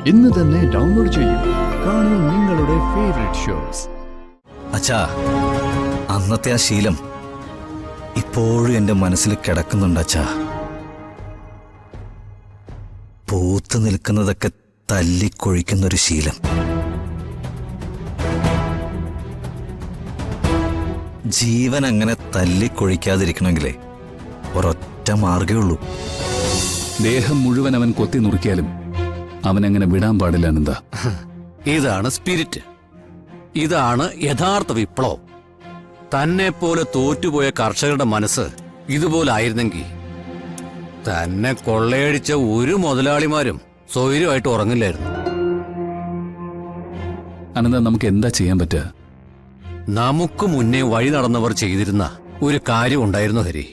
ഇന്ന് തന്നെ ഡൗൺലോഡ് ചെയ്യൂ. കാണൂ നിങ്ങളുടെ ഫേവറേറ്റ് ഷോസ്. അച്ഛാ, അന്നത്തെ ആ ശീലം ഇപ്പോഴും എന്റെ മനസ്സിൽ കിടക്കുന്നുണ്ട് അച്ഛാ. പൂത്തു നിൽക്കുന്നതൊക്കെ തല്ലിക്കൊഴിക്കുന്നൊരു ശീലം. ജീവൻ അങ്ങനെ തല്ലിക്കൊഴിക്കാതിരിക്കണമെങ്കിലേ ഒരൊറ്റ മാർഗേ ഉള്ളൂ. ദേഹം മുഴുവൻ അവൻ കൊത്തി നുറുക്കിയാലും അവനങ്ങനെ വിടാൻ പാടില്ല. എന്താ ഇതാണ് സ്പിരിറ്റ്. ഇതാണ് യഥാർത്ഥ വിപ്ലവം. തന്നെ പോലെ തോറ്റുപോയ കർഷകരുടെ മനസ്സ് ഇതുപോലെ ആയിരുന്നെങ്കിൽ തന്നെ കൊള്ളയടിച്ച ഒരു മുതലാളിമാരും സ്വൈര്യമായിട്ട് ഉറങ്ങില്ലായിരുന്നു. അനന്ത, നമുക്ക് എന്താ ചെയ്യാൻ പറ്റുക? നമുക്ക് മുന്നേ വഴി നടന്നവർ ചെയ്തിരുന്ന ഒരു കാര്യം ഉണ്ടായിരുന്നു ഹരി.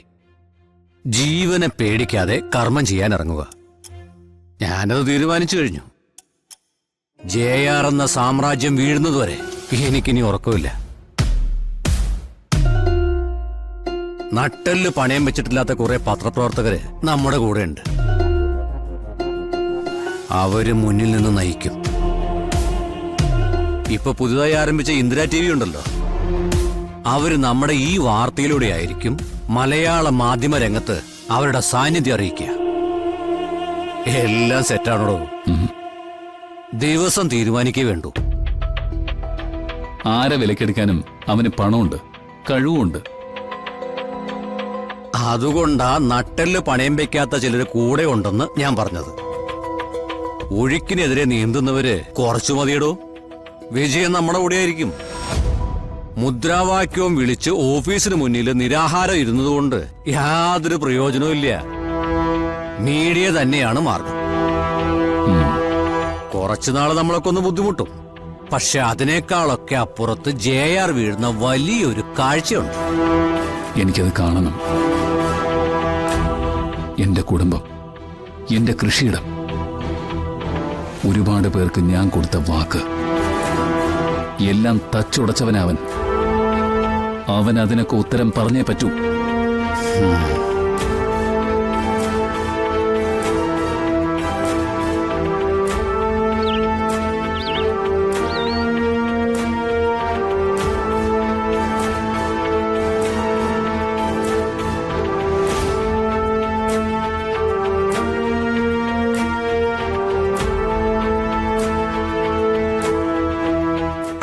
ജീവനെ പേടിക്കാതെ കർമ്മം ചെയ്യാൻ ഇറങ്ങുക. ഞാനത് തീരുമാനിച്ചു കഴിഞ്ഞു. JR എന്ന സാമ്രാജ്യം വീഴുന്നതുവരെ എനിക്കിനി ഉറക്കമില്ല. നട്ടെല്ല് പണയം വെച്ചിട്ടില്ലാത്ത കുറെ പത്രപ്രവർത്തകര് നമ്മുടെ കൂടെയുണ്ട്. അവര് മുന്നിൽ നിന്ന് നയിക്കും. ഇപ്പൊ പുതുതായി ആരംഭിച്ച ഇന്ദിര TV ഉണ്ടല്ലോ, അവര് നമ്മുടെ ഈ വാർത്തയിലൂടെ ആയിരിക്കും മലയാള മാധ്യമ രംഗത്ത് അവരുടെ സാന്നിധ്യം അറിയിക്കുക. എല്ലാം സെറ്റാണോ? ദിവസം തീരുമാനിക്കേ വേണ്ടൂ. ആരെ വിലക്കെടുക്കാനും അവന് പണമുണ്ട്, കഴിവുണ്ട്. അതുകൊണ്ടാ നട്ടെല്ല് പണയം വെക്കാത്ത ചിലര് കൂടെ ഉണ്ടെന്ന് ഞാൻ പറഞ്ഞത്. ഒഴുക്കിനെതിരെ നീന്തുന്നവര് കുറച്ചു മതിയടോ. വിജയം നമ്മുടെ കൂടെയായിരിക്കും. മുദ്രാവാക്യവും വിളിച്ച് ഓഫീസിന് മുന്നിൽ നിരാഹാരം ഇരുന്നതുകൊണ്ട് യാതൊരു പ്രയോജനവും ഇല്ല. മീഡിയ തന്നെയാണ് മാർഗം. കുറച്ചുനാള് നമ്മളൊക്കെ ഒന്ന് ബുദ്ധിമുട്ടും. പക്ഷെ അതിനേക്കാളൊക്കെ അപ്പുറത്ത് JR വീഴുന്ന വലിയൊരു കാഴ്ചയുണ്ട്. എനിക്കത് കാണണം. എന്റെ കുടുംബം, എന്റെ കൃഷിയിടം, ഒരുപാട് പേർക്ക് ഞാൻ കൊടുത്ത വാക്ക് എല്ലാം തച്ചുടച്ചവനവൻ. അവൻ അതിനൊക്കെ ഉത്തരം പറഞ്ഞേ പറ്റൂ.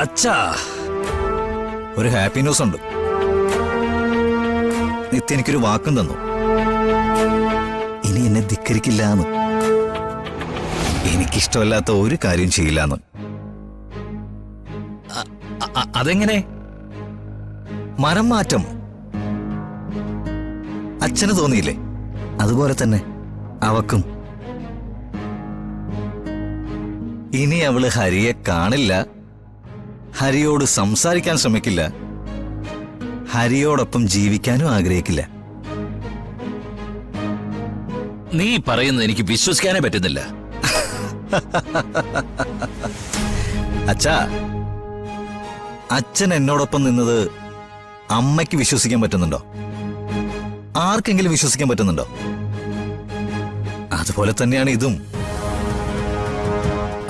അച്ഛാ, ഒരു ഹാപ്പി ന്യൂസ് ഉണ്ട്. നിത്യ എനിക്കൊരു വാക്കും തന്നു. ഇനി എന്നെ ധിക്കരിക്കില്ലാന്ന്, എനിക്കിഷ്ടമല്ലാത്ത ഒരു കാര്യം ചെയ്യില്ലാന്ന്. അതെങ്ങനെ? മരം മാറ്റം അച്ഛന് തോന്നിയില്ലേ? അതുപോലെ തന്നെ അവക്കും. ഇനി അവള് ഹരിയെ കാണില്ല, ഹരിയോട് സംസാരിക്കാൻ ശ്രമിക്കില്ല, ഹരിയോടൊപ്പം ജീവിക്കാനും ആഗ്രഹിക്കില്ല. നീ പറയുന്നത് എനിക്ക് വിശ്വസിക്കാനേ പറ്റുന്നില്ല. അച്ഛാ, അച്ഛൻ എന്നോടൊപ്പം നിന്നത് അമ്മയ്ക്ക് വിശ്വസിക്കാൻ പറ്റുന്നുണ്ടോ? ആർക്കെങ്കിലും വിശ്വസിക്കാൻ പറ്റുന്നുണ്ടോ? അതുപോലെ തന്നെയാണ് ഇതും.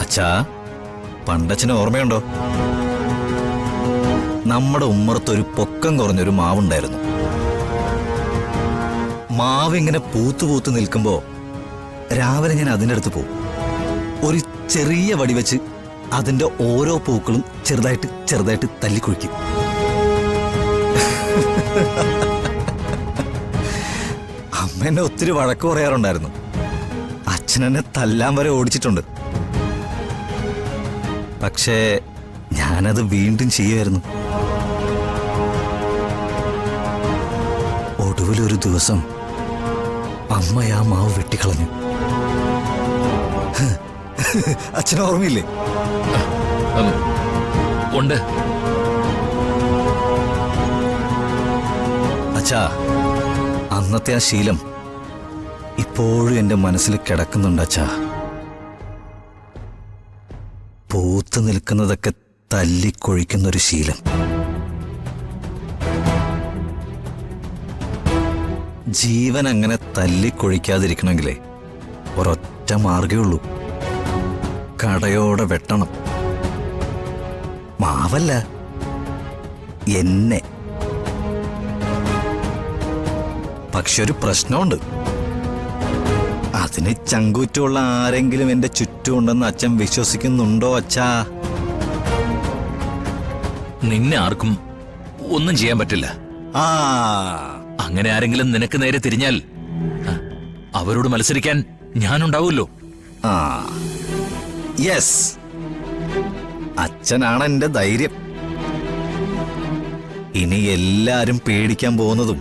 അച്ഛാ, പണ്ടച്ഛന് ഓർമ്മയുണ്ടോ? നമ്മുടെ ഉമ്മറത്തൊരു പൊക്കം കുറഞ്ഞൊരു മാവുണ്ടായിരുന്നു. മാവ് ഇങ്ങനെ പൂത്തു നിൽക്കുമ്പോ രാവിലെ ഞാൻ അതിൻ്റെ അടുത്ത് പോകും. ഒരു ചെറിയ വടി വെച്ച് അതിന്റെ ഓരോ പൂക്കളും ചെറുതായിട്ട് തല്ലിക്കൊഴിക്കും. അമ്മ എന്നെ ഒത്തിരി വഴക്ക് പറയാറുണ്ടായിരുന്നു. അച്ഛനെന്നെ തല്ലാൻ വരെ ഓടിച്ചിട്ടുണ്ട്. പക്ഷേ ഞാനത് വീണ്ടും ചെയ്യുമായിരുന്നു. ഒടുവിലൊരു ദിവസം അമ്മ ആ മാവ് വെട്ടിക്കളഞ്ഞു. അച്ഛന് ഓർമ്മയില്ലേ? ഉണ്ട്. അച്ഛാ, അന്നത്തെ ആ ശീലം ഇപ്പോഴും എന്റെ മനസ്സിൽ കിടക്കുന്നുണ്ട് അച്ഛാ. പൂത്തു നിൽക്കുന്നതൊക്കെ തല്ലിക്കൊഴിക്കുന്നൊരു ശീലം. ജീവൻ അങ്ങനെ തല്ലിക്കൊഴിക്കാതിരിക്കണമെങ്കിലേ ഒരൊറ്റ മാർഗേ ഉള്ളൂ. കടയോടെ വെട്ടണം. മാവല്ല, എന്നെ. പക്ഷെ ഒരു പ്രശ്നമുണ്ട്. അതിന് ചങ്കൂറ്റുള്ള ആരെങ്കിലും എന്റെ ചുറ്റുമുണ്ടെന്ന് അച്ഛൻ വിശ്വസിക്കുന്നുണ്ടോ അച്ഛാ? നിന്നെ ആർക്കും ഒന്നും ചെയ്യാൻ പറ്റില്ല. ആ, അങ്ങനെ ആരെങ്കിലും നിനക്ക് നേരെ തിരിഞ്ഞാൽ അവരോട് മത്സരിക്കാൻ ഞാനുണ്ടാവുമല്ലോ. ആ, യെസ്. അച്ഛനാണ് എന്റെ ധൈര്യം. ഇനി എല്ലാരും പേടിക്കാൻ പോകുന്നതും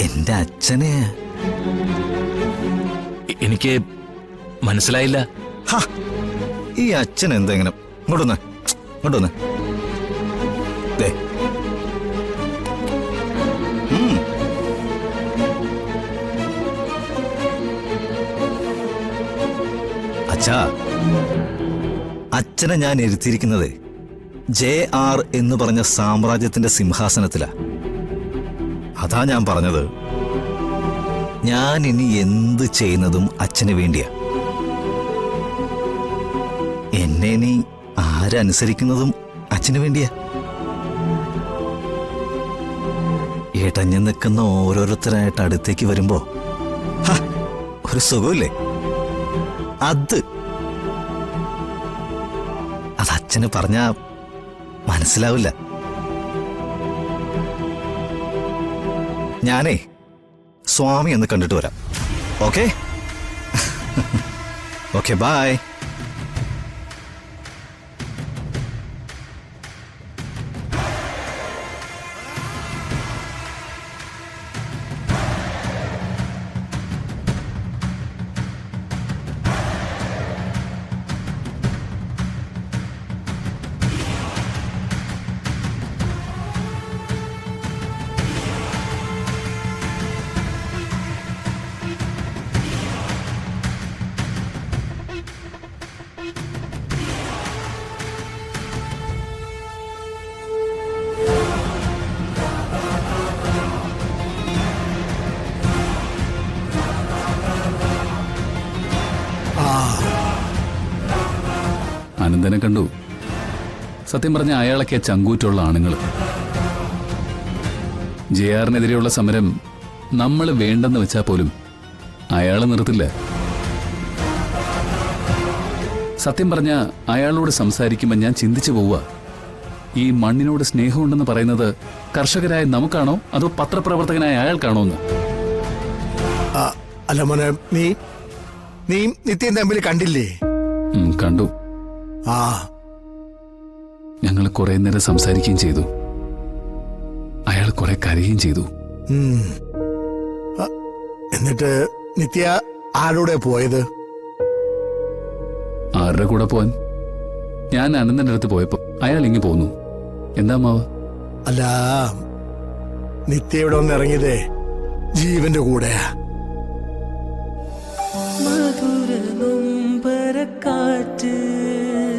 എന്റെ അച്ഛനെ. എനിക്ക് മനസ്സിലായില്ല. ഹ, ഈ അച്ഛൻ എന്തെങ്കിലും ഇങ്ങോട്ടൊന്ന് ഇങ്ങോട്ടൊന്ന്. ദേ. അച്ഛാ, അച്ഛനെ ഞാൻ ഇരുത്തിയിരിക്കുന്നത് JR എന്ന് പറഞ്ഞ സാമ്രാജ്യത്തിന്റെ സിംഹാസനത്തിലാ. അതാ ഞാൻ പറഞ്ഞത്, ഞാൻ ഇനി എന്ത് ചെയ്യുന്നതും അച്ഛന് വേണ്ടിയാ. എന്നെ ഇനി ആരനുസരിക്കുന്നതും അച്ഛന് വേണ്ടിയാ. ഇടഞ്ഞു നിൽക്കുന്ന ഓരോരുത്തരായിട്ട് അടുത്തേക്ക് വരുമ്പോ ഒരു സുഖമില്ലേ? അത് അച്ഛന് പറഞ്ഞാ മനസ്സിലാവില്ല. ഞാനേ സ്വാമി എന്ന് കണ്ടിട്ട് വരാം. Okay okay, by. അനന്തനെ കണ്ടു. സത്യം പറഞ്ഞ അയാളൊക്കെ ചങ്കൂറ്റുള്ള ആണുങ്ങൾ. JRനെതിരെയുള്ള സമരം നമ്മൾ വേണ്ടെന്ന് വെച്ചാൽ പോലും അയാൾ നിർത്തില്ല. സത്യം പറഞ്ഞ അയാളോട് സംസാരിക്കുമ്പോൾ ഞാൻ ചിന്തിച്ചു പോവുക, ഈ മണ്ണിനോട് സ്നേഹമുണ്ടെന്ന് പറയുന്നത് കർഷകരായ നമുക്കാണോ അതോ പത്രപ്രവർത്തകനായ അയാൾക്കാണോ എന്ന്. അല്ല മോനെ, നീ നിത്യം തമ്മിൽ കണ്ടില്ലേ? കണ്ടു. ആ, ഞങ്ങൾ കുറെ നേരം സംസാരിക്കുകയും ചെയ്തു. അയാൾ കുറെ കരയുകയും ചെയ്തു. എന്നിട്ട് നിത്യ ആരോടെ പോയത്? ആരുടെ കൂടെ പോവാൻ? ഞാൻ അനന്തന്റെ അടുത്ത് പോയപ്പോ അയാൾ ഇങ്ങി പോന്നു. എന്താ മാവ? അല്ല, നിത്യ ഇവിടെ ഒന്ന് ഇറങ്ങിയതേ ജീവന്റെ കൂടെയാ. മധുര നൊമ്പരക്കാറ്റ്